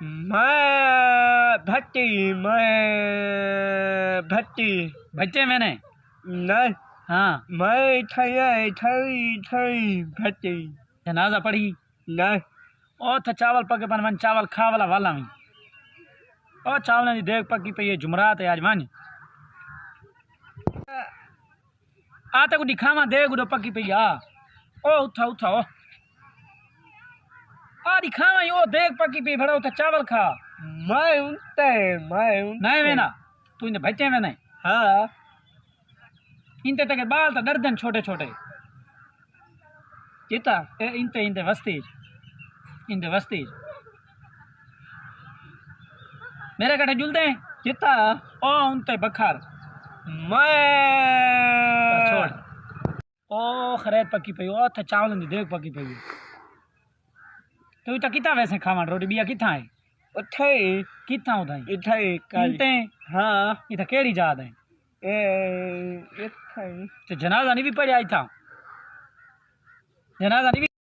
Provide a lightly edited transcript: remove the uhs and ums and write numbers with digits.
मैं भट्टी बच्चे मैंने नहीं। हाँ मैं थई भट्टी जनाजा पढ़ी नहीं। ओ था चावल पके पन मन चावल खा वाला में ओ चावल की देख पकी पई है जुमरात है आज मान आ तक दिखावा देख उडो पकी पई आ ओ उठा ओ आ दिखावा ओ देख पकी पई भड़ा उठा चावल खा मैं उनते नहीं वेना तू इन बच्चे में नहीं हाँ इनते तक बाल तो दर्जन छोटे छोटे चिता इनते वस्तीज मेरे कटे जुलते हैं चिता ओ उनते बखार मैं छोड़ ओ खरेद पकी पई ओ थ चावल दी देख पकी पई तू तो किता वैसे खावन रोटी बिया किथा है उठे किथा उधाई इठे इनते हाँ इथा केड़ी जाद है ए इठे ते जनाजा नहीं भी पड़या इथा जनाजा नहीं